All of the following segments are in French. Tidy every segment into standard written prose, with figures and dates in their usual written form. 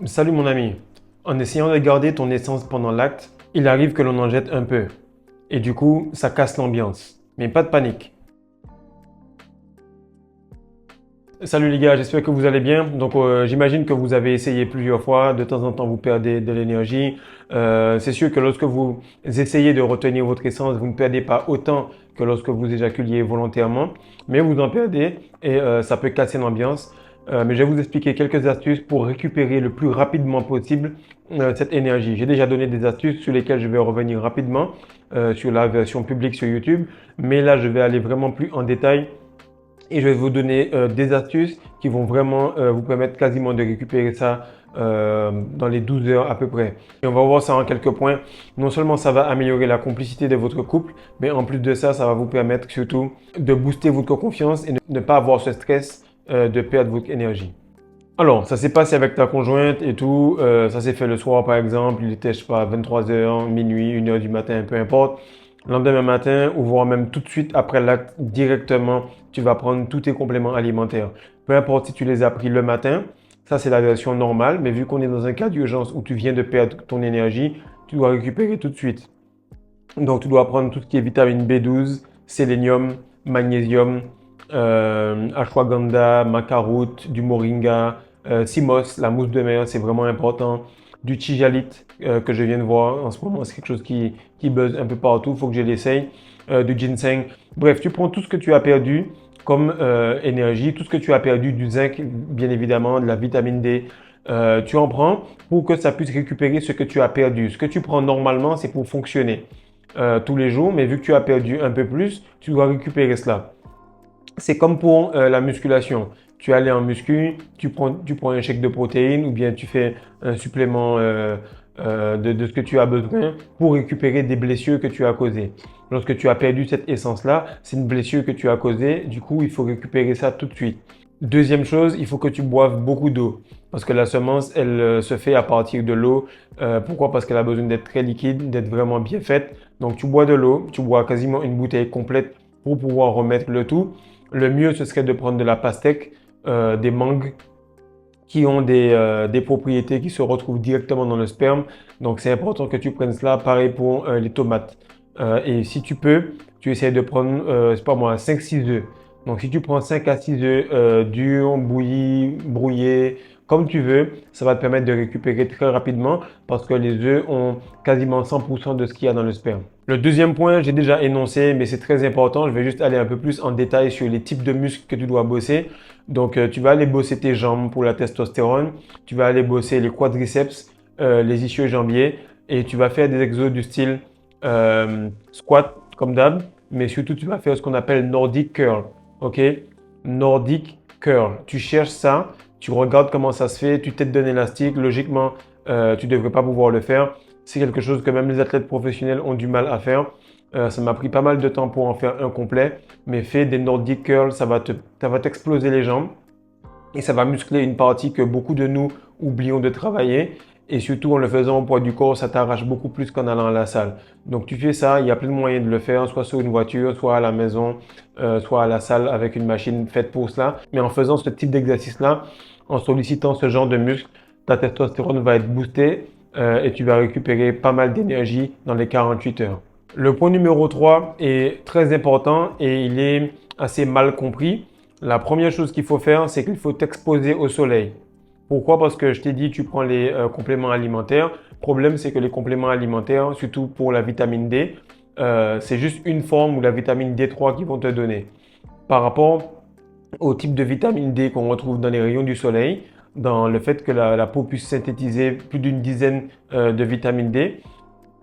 Salut mon ami. En essayant de garder ton essence pendant l'acte, il arrive que l'on en jette un peu. Et du coup, ça casse l'ambiance. Mais pas de panique. Salut les gars, j'espère que vous allez bien. Donc j'imagine que vous avez essayé plusieurs fois, de temps en temps vous perdez de l'énergie. C'est sûr que lorsque vous essayez de retenir votre essence, vous ne perdez pas autant que lorsque vous éjaculiez volontairement, mais vous en perdez et ça peut casser l'ambiance. Mais je vais vous expliquer quelques astuces pour récupérer le plus rapidement possible cette énergie. J'ai déjà donné des astuces sur lesquelles je vais revenir rapidement sur la version publique sur YouTube, mais là je vais aller vraiment plus en détail et je vais vous donner des astuces qui vont vraiment vous permettre quasiment de récupérer ça dans les 12 heures à peu près. Et on va voir ça en quelques points. Non seulement ça va améliorer la complicité de votre couple, mais en plus de ça, ça va vous permettre surtout de booster votre confiance et de ne pas avoir ce stress de perdre votre énergie. Alors, ça s'est passé avec ta conjointe et tout. Ça s'est fait le soir, par exemple. Il était, je sais pas, 23 heures, minuit, 1 heure du matin, peu importe. Le lendemain matin, ou voire même tout de suite après l'acte, directement, tu vas prendre tous tes compléments alimentaires. Peu importe si tu les as pris le matin, ça c'est la version normale. Mais vu qu'on est dans un cas d'urgence où tu viens de perdre ton énergie, tu dois récupérer tout de suite. Donc, tu dois prendre tout ce qui est vitamine B12, sélénium, magnésium, ashwagandha, macaroute, du moringa, simos, la mousse de mer, c'est vraiment important. Du tijalite que je viens de voir en ce moment, c'est quelque chose qui buzz un peu partout, il faut que je l'essaye. Du ginseng. Bref, tu prends tout ce que tu as perdu comme énergie, tout ce que tu as perdu, du zinc, bien évidemment, de la vitamine D. Tu en prends pour que ça puisse récupérer ce que tu as perdu. Ce que tu prends normalement, c'est pour fonctionner tous les jours, mais vu que tu as perdu un peu plus, tu dois récupérer cela. C'est comme pour la musculation. Tu allais en muscu, tu prends un shake de protéines ou bien tu fais un supplément de ce que tu as besoin pour récupérer des blessures que tu as causées. Lorsque tu as perdu cette essence-là, c'est une blessure que tu as causée, du coup, il faut récupérer ça tout de suite. Deuxième chose, il faut que tu boives beaucoup d'eau parce que la semence, elle se fait à partir de l'eau. Pourquoi? Parce qu'elle a besoin d'être très liquide, d'être vraiment bien faite. Donc, tu bois de l'eau, tu bois quasiment une bouteille complète pour pouvoir remettre le tout. Le mieux, ce serait de prendre de la pastèque, des mangues qui ont des propriétés qui se retrouvent directement dans le sperme. Donc, c'est important que tu prennes cela. Pareil pour les tomates. Et si tu peux, tu essaies de prendre, c'est pas moi, 5-6 œufs. Donc, si tu prends 5 à 6 œufs durs, bouillis, brouillés, comme tu veux, ça va te permettre de récupérer très rapidement parce que les œufs ont quasiment 100% de ce qu'il y a dans le sperme. Le deuxième point, j'ai déjà énoncé, mais c'est très important. Je vais juste aller un peu plus en détail sur les types de muscles que tu dois bosser. Donc, tu vas aller bosser tes jambes pour la testostérone. Tu vas aller bosser les quadriceps, les ischio-jambiers. Et tu vas faire des exos du style squat, comme d'hab. Mais surtout, tu vas faire ce qu'on appelle Nordic curl. OK? Nordic curl. Tu cherches ça. Tu regardes comment ça se fait. Tu t'aides d'un élastique. Logiquement, tu ne devrais pas pouvoir le faire. C'est quelque chose que même les athlètes professionnels ont du mal à faire. Ça m'a pris pas mal de temps pour en faire un complet, mais fais des Nordic curls, ça va t'exploser les jambes et ça va muscler une partie que beaucoup de nous oublions de travailler. Et surtout en le faisant au poids du corps, ça t'arrache beaucoup plus qu'en allant à la salle. Donc tu fais ça, il y a plein de moyens de le faire, soit sur une voiture, soit à la maison, soit à la salle avec une machine faite pour cela. Mais en faisant ce type d'exercice-là, en sollicitant ce genre de muscles, ta testostérone va être boostée et tu vas récupérer pas mal d'énergie dans les 48 heures. Le point numéro 3 est très important et il est assez mal compris. La première chose qu'il faut faire, c'est qu'il faut t'exposer au soleil. Pourquoi? Parce que je t'ai dit, tu prends les compléments alimentaires. Le problème, c'est que les compléments alimentaires, surtout pour la vitamine D, c'est juste une forme ou la vitamine D3 qu'ils vont te donner. Par rapport au type de vitamine D qu'on retrouve dans les rayons du soleil, dans le fait que la peau puisse synthétiser plus d'une dizaine de vitamines D,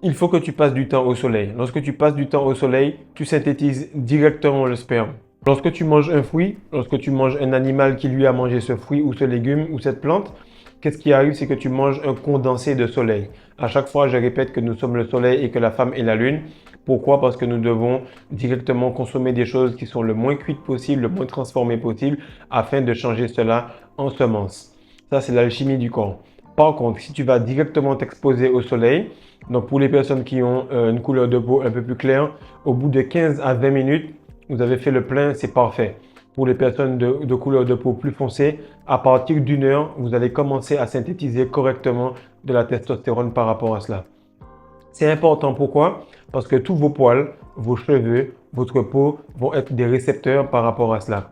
il faut que tu passes du temps au soleil. Lorsque tu passes du temps au soleil, tu synthétises directement le sperme. Lorsque tu manges un fruit, lorsque tu manges un animal qui lui a mangé ce fruit ou ce légume ou cette plante, qu'est-ce qui arrive? C'est que tu manges un condensé de soleil. À chaque fois, je répète que nous sommes le soleil et que la femme est la lune. Pourquoi? Parce que nous devons directement consommer des choses qui sont le moins cuites possible, le moins transformées possible, afin de changer cela en semences. Ça, c'est l'alchimie du corps. Par contre, si tu vas directement t'exposer au soleil, donc pour les personnes qui ont une couleur de peau un peu plus claire, au bout de 15 à 20 minutes, vous avez fait le plein, c'est parfait. pour les personnes de couleur de peau plus foncée, à partir d'une heure, vous allez commencer à synthétiser correctement de la testostérone par rapport à cela. C'est important, pourquoi? Parce que tous vos poils, vos cheveux, votre peau vont être des récepteurs par rapport à cela.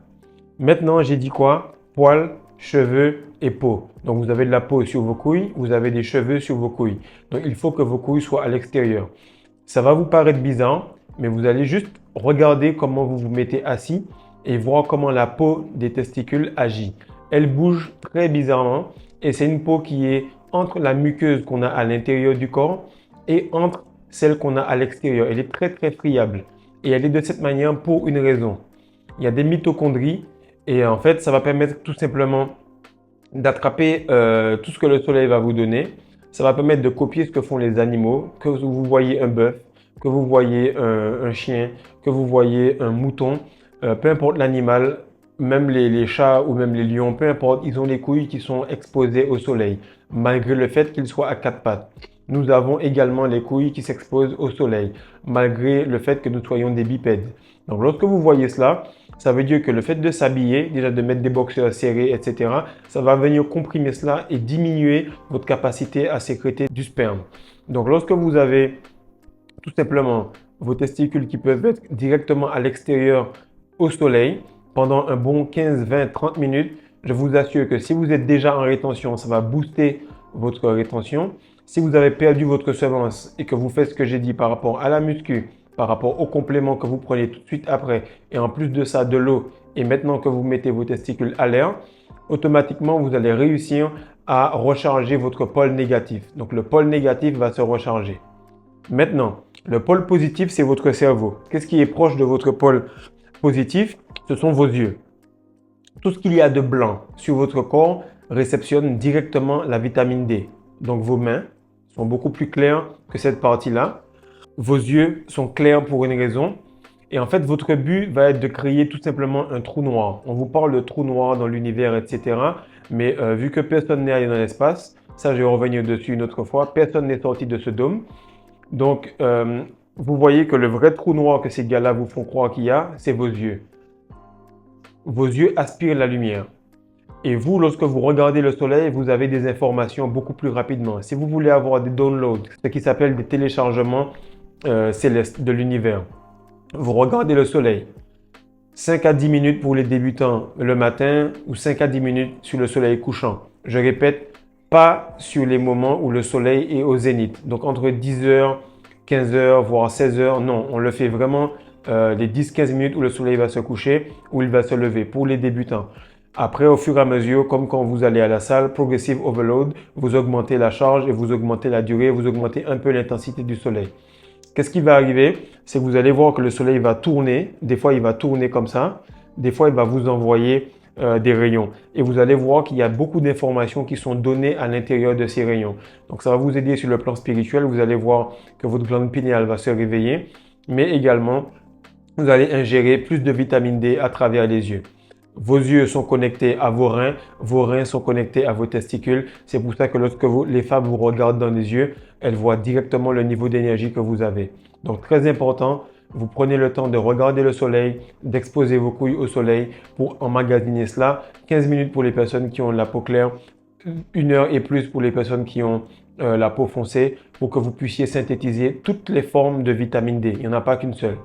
Maintenant, j'ai dit quoi? Poils, cheveux et peau. Donc, vous avez de la peau sur vos couilles, vous avez des cheveux sur vos couilles. Donc, il faut que vos couilles soient à l'extérieur. Ça va vous paraître bizarre, mais vous allez juste regarder comment vous vous mettez assis et voir comment la peau des testicules agit. Elle bouge très bizarrement et c'est une peau qui est entre la muqueuse qu'on a à l'intérieur du corps et entre celle qu'on a à l'extérieur. Elle est très très friable et elle est de cette manière pour une raison. Il y a des mitochondries et en fait ça va permettre tout simplement d'attraper tout ce que le soleil va vous donner. Ça va permettre de copier ce que font les animaux, que vous voyez un bœuf, que vous voyez un chien, que vous voyez un mouton, peu importe l'animal, même les chats ou même les lions, peu importe, ils ont les couilles qui sont exposées au soleil, malgré le fait qu'ils soient à quatre pattes. Nous avons également les couilles qui s'exposent au soleil, malgré le fait que nous soyons des bipèdes. Donc lorsque vous voyez cela, ça veut dire que le fait de s'habiller, déjà de mettre des boxeurs serrés, etc., ça va venir comprimer cela et diminuer votre capacité à sécréter du sperme. Donc lorsque vous avez tout simplement vos testicules qui peuvent être directement à l'extérieur au soleil pendant un bon 15, 20, 30 minutes, je vous assure que si vous êtes déjà en rétention, ça va booster votre rétention. Si vous avez perdu votre semence et que vous faites ce que j'ai dit par rapport à la muscu, par rapport au complément que vous prenez tout de suite après, et en plus de ça, de l'eau, et maintenant que vous mettez vos testicules à l'air, automatiquement, vous allez réussir à recharger votre pôle négatif. Donc, le pôle négatif va se recharger. Maintenant, le pôle positif, c'est votre cerveau. Qu'est-ce qui est proche de votre pôle positif? Ce sont vos yeux. Tout ce qu'il y a de blanc sur votre corps réceptionne directement la vitamine D. Donc, vos mains sont beaucoup plus claires que cette partie-là. Vos yeux sont clairs pour une raison. Et en fait, votre but va être de créer tout simplement un trou noir. On vous parle de trou noir dans l'univers, etc. Mais vu que personne n'est allé dans l'espace, ça je vais revenir dessus une autre fois, personne n'est sorti de ce dôme. Donc, vous voyez que le vrai trou noir que ces gars-là vous font croire qu'il y a, c'est vos yeux. Vos yeux aspirent la lumière. Et vous, lorsque vous regardez le soleil, vous avez des informations beaucoup plus rapidement. Si vous voulez avoir des downloads, ce qui s'appelle des téléchargements célestes de l'univers, vous regardez le soleil. 5 à 10 minutes pour les débutants le matin ou 5 à 10 minutes sur le soleil couchant. Je répète, pas sur les moments où le soleil est au zénith. Donc entre 10h, 15h, voire 16h. Non, on le fait vraiment les 10-15 minutes où le soleil va se coucher, où il va se lever pour les débutants. Après, au fur et à mesure, comme quand vous allez à la salle, Progressive Overload, vous augmentez la charge et vous augmentez la durée, vous augmentez un peu l'intensité du soleil. Qu'est-ce qui va arriver? C'est que vous allez voir que le soleil va tourner. Des fois, il va tourner comme ça. Des fois, il va vous envoyer des rayons. Et vous allez voir qu'il y a beaucoup d'informations qui sont données à l'intérieur de ces rayons. Donc, ça va vous aider sur le plan spirituel. Vous allez voir que votre glande pinéale va se réveiller. Mais également, vous allez ingérer plus de vitamine D à travers les yeux. Vos yeux sont connectés à vos reins sont connectés à vos testicules. C'est pour ça que lorsque les femmes vous regardent dans les yeux, elles voient directement le niveau d'énergie que vous avez. Donc très important, vous prenez le temps de regarder le soleil, d'exposer vos couilles au soleil pour emmagasiner cela. 15 minutes pour les personnes qui ont la peau claire, 1 heure et plus pour les personnes qui ont la peau foncée pour que vous puissiez synthétiser toutes les formes de vitamine D. Il n'y en a pas qu'une seule.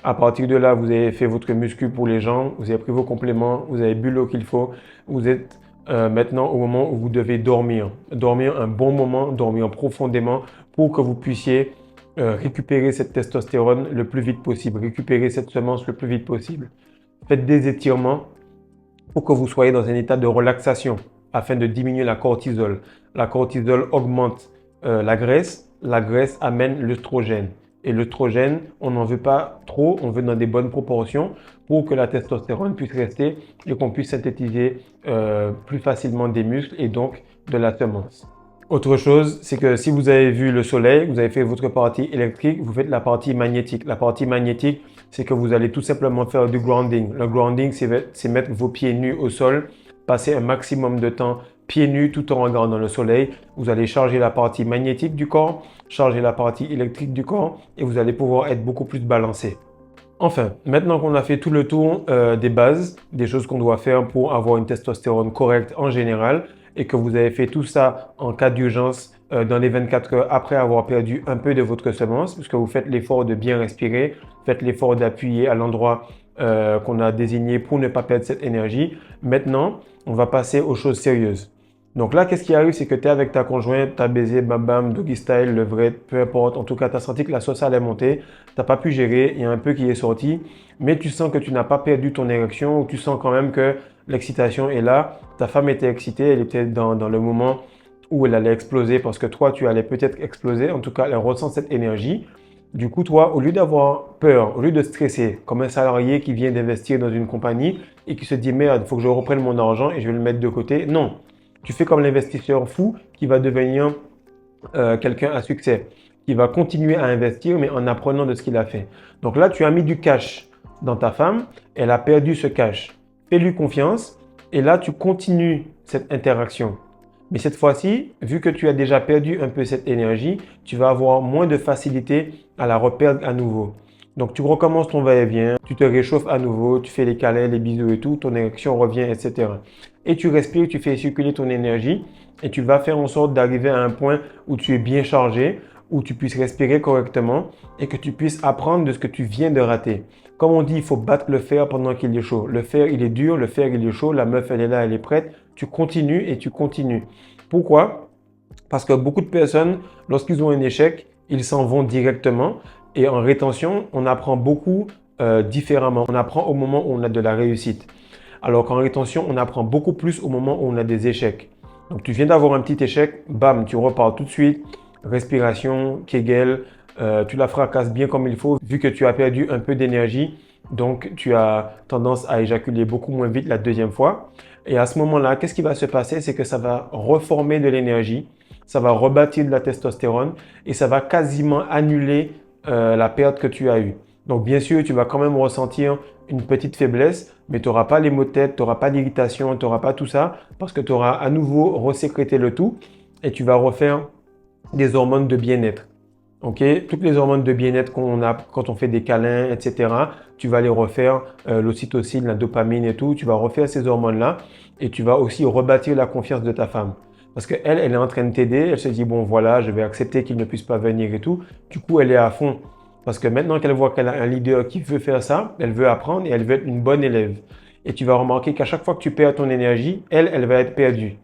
À partir de là, vous avez fait votre muscu pour les jambes, vous avez pris vos compléments, vous avez bu l'eau qu'il faut. Vous êtes maintenant au moment où vous devez dormir. Dormir un bon moment, dormir profondément pour que vous puissiez récupérer cette testostérone le plus vite possible, récupérer cette semence le plus vite possible. Faites des étirements pour que vous soyez dans un état de relaxation afin de diminuer la cortisol. La cortisol augmente la graisse amène l'œstrogène. Et l'œstrogène, on n'en veut pas trop, on veut dans des bonnes proportions pour que la testostérone puisse rester et qu'on puisse synthétiser plus facilement des muscles et donc de la semence. Autre chose, c'est que si vous avez vu le soleil, vous avez fait votre partie électrique, vous faites la partie magnétique. La partie magnétique, c'est que vous allez tout simplement faire du grounding. Le grounding, c'est mettre vos pieds nus au sol, passer un maximum de temps pieds nus tout en regardant le soleil. Vous allez charger la partie magnétique du corps, charger la partie électrique du corps et vous allez pouvoir être beaucoup plus balancé. Enfin, maintenant qu'on a fait tout le tour des bases, des choses qu'on doit faire pour avoir une testostérone correcte en général, et que vous avez fait tout ça en cas d'urgence dans les 24 heures après avoir perdu un peu de votre semence, puisque vous faites l'effort de bien respirer, faites l'effort d'appuyer à l'endroit qu'on a désigné pour ne pas perdre cette énergie. Maintenant, on va passer aux choses sérieuses. Donc là, qu'est-ce qui arrive, c'est que tu es avec ta conjointe, tu as baisé, bam bam, doggy style, levrette, peu importe. En tout cas, tu as senti que la sauce allait monter, tu n'as pas pu gérer, il y a un peu qui est sorti, mais tu sens que tu n'as pas perdu ton érection ou tu sens quand même que l'excitation est là. Ta femme était excitée, elle était dans le moment où elle allait exploser parce que toi, tu allais peut-être exploser. En tout cas, elle ressent cette énergie. Du coup, toi, au lieu d'avoir peur, au lieu de stresser, comme un salarié qui vient d'investir dans une compagnie et qui se dit merde, il faut que je reprenne mon argent et je vais le mettre de côté. Non, tu fais comme l'investisseur fou qui va devenir quelqu'un à succès, qui va continuer à investir, mais en apprenant de ce qu'il a fait. Donc là, tu as mis du cash dans ta femme, elle a perdu ce cash. Fais-lui confiance et là, tu continues cette interaction. Mais cette fois-ci, vu que tu as déjà perdu un peu cette énergie, tu vas avoir moins de facilité à la reperdre à nouveau. Donc tu recommences ton va-et-vient, tu te réchauffes à nouveau, tu fais les câlins, les bisous et tout, ton érection revient, etc. Et tu respires, tu fais circuler ton énergie et tu vas faire en sorte d'arriver à un point où tu es bien chargé, où tu puisses respirer correctement et que tu puisses apprendre de ce que tu viens de rater. Comme on dit, il faut battre le fer pendant qu'il est chaud. Le fer, il est dur, le fer, il est chaud, la meuf, elle est là, elle est prête. Tu continues et tu continues. Pourquoi? Parce que beaucoup de personnes, lorsqu'ils ont un échec, ils s'en vont directement. Et en rétention, on apprend beaucoup différemment. On apprend au moment où on a de la réussite. Alors qu'en rétention, on apprend beaucoup plus au moment où on a des échecs. Donc tu viens d'avoir un petit échec, bam, tu repars tout de suite. Respiration, Kegel, tu la fracasses bien comme il faut, vu que tu as perdu un peu d'énergie. Donc tu as tendance à éjaculer beaucoup moins vite la deuxième fois. Et à ce moment-là, qu'est-ce qui va se passer? C'est que ça va reformer de l'énergie, ça va rebâtir de la testostérone et ça va quasiment annuler la perte que tu as eue. Donc bien sûr, tu vas quand même ressentir une petite faiblesse, mais tu n'auras pas les maux de tête, tu n'auras pas d'irritation, tu n'auras pas tout ça, parce que tu auras à nouveau resécrété le tout et tu vas refaire des hormones de bien-être. Ok, toutes les hormones de bien-être qu'on a quand on fait des câlins, etc., tu vas les refaire, l'ocytocine, la dopamine et tout, tu vas refaire ces hormones-là et tu vas aussi rebâtir la confiance de ta femme. Parce qu'elle, elle est en train de t'aider, elle se dit, bon voilà, je vais accepter qu'il ne puisse pas venir et tout. Du coup, elle est à fond. Parce que maintenant qu'elle voit qu'elle a un leader qui veut faire ça, elle veut apprendre et elle veut être une bonne élève. Et tu vas remarquer qu'à chaque fois que tu perds ton énergie, elle va être perdue.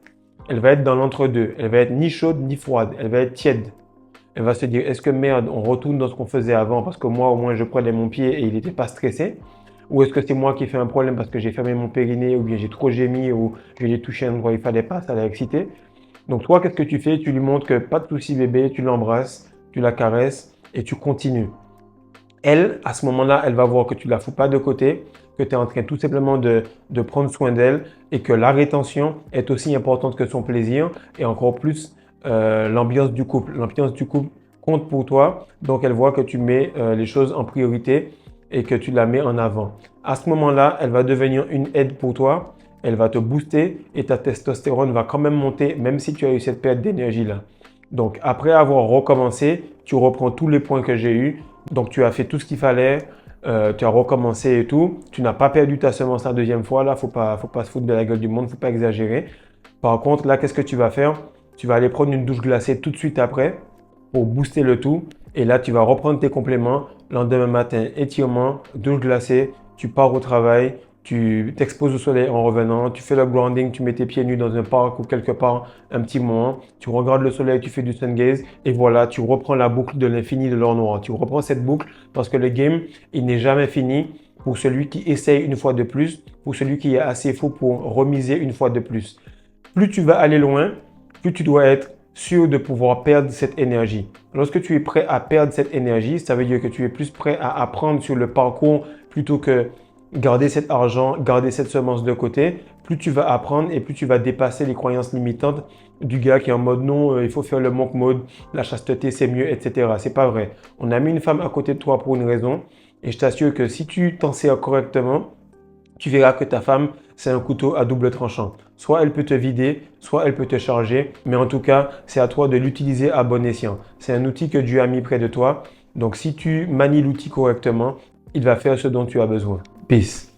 Elle va être dans l'entre-deux. Elle va être ni chaude ni froide. Elle va être tiède. Elle va se dire, est-ce que merde, on retourne dans ce qu'on faisait avant parce que moi, au moins, je prenais mon pied et il n'était pas stressé? Ou est-ce que c'est moi qui fais un problème parce que j'ai fermé mon périnée ou bien j'ai trop gémi ou je l'ai touché un endroit où il fallait pas, ça l'a excité? Donc toi, qu'est-ce que tu fais? Tu lui montres que pas de souci bébé, tu l'embrasses, tu la caresses et tu continues. Elle, à ce moment-là, elle va voir que tu ne la fous pas de côté, que tu es en train tout simplement de prendre soin d'elle et que la rétention est aussi importante que son plaisir et encore plus l'ambiance du couple. L'ambiance du couple compte pour toi, donc elle voit que tu mets les choses en priorité et que tu la mets en avant. À ce moment-là, elle va devenir une aide pour toi, elle va te booster et ta testostérone va quand même monter même si tu as eu cette perte d'énergie-là. Donc après avoir recommencé, tu reprends tous les points que j'ai eus. Donc tu as fait tout ce qu'il fallait, tu as recommencé et tout. Tu n'as pas perdu ta semence la deuxième fois. Là, faut pas se foutre de la gueule du monde, faut pas exagérer. Par contre, là, qu'est-ce que tu vas faire? Tu vas aller prendre une douche glacée tout de suite après pour booster le tout. Et là, tu vas reprendre tes compléments. Lendemain matin, étirement, douche glacée, tu pars au travail, tu t'exposes au soleil en revenant, tu fais le grounding, tu mets tes pieds nus dans un parc ou quelque part un petit moment, tu regardes le soleil, tu fais du sun gaze et voilà, tu reprends la boucle de l'infini de l'or noir. Tu reprends cette boucle parce que le game, il n'est jamais fini pour celui qui essaye une fois de plus, pour celui qui est assez fou pour remiser une fois de plus. Plus tu vas aller loin, plus tu dois être sûr de pouvoir perdre cette énergie. Lorsque tu es prêt à perdre cette énergie, ça veut dire que tu es plus prêt à apprendre sur le parcours plutôt que garder cet argent, garder cette semence de côté. Plus tu vas apprendre et plus tu vas dépasser les croyances limitantes du gars qui est en mode non, il faut faire le monk mode, la chasteté c'est mieux, etc. C'est pas vrai. On a mis une femme à côté de toi pour une raison et je t'assure que si tu t'en sers correctement, tu verras que ta femme, c'est un couteau à double tranchant. Soit elle peut te vider, soit elle peut te charger, mais en tout cas, c'est à toi de l'utiliser à bon escient. C'est un outil que Dieu a mis près de toi. Donc si tu manies l'outil correctement, il va faire ce dont tu as besoin. Peace.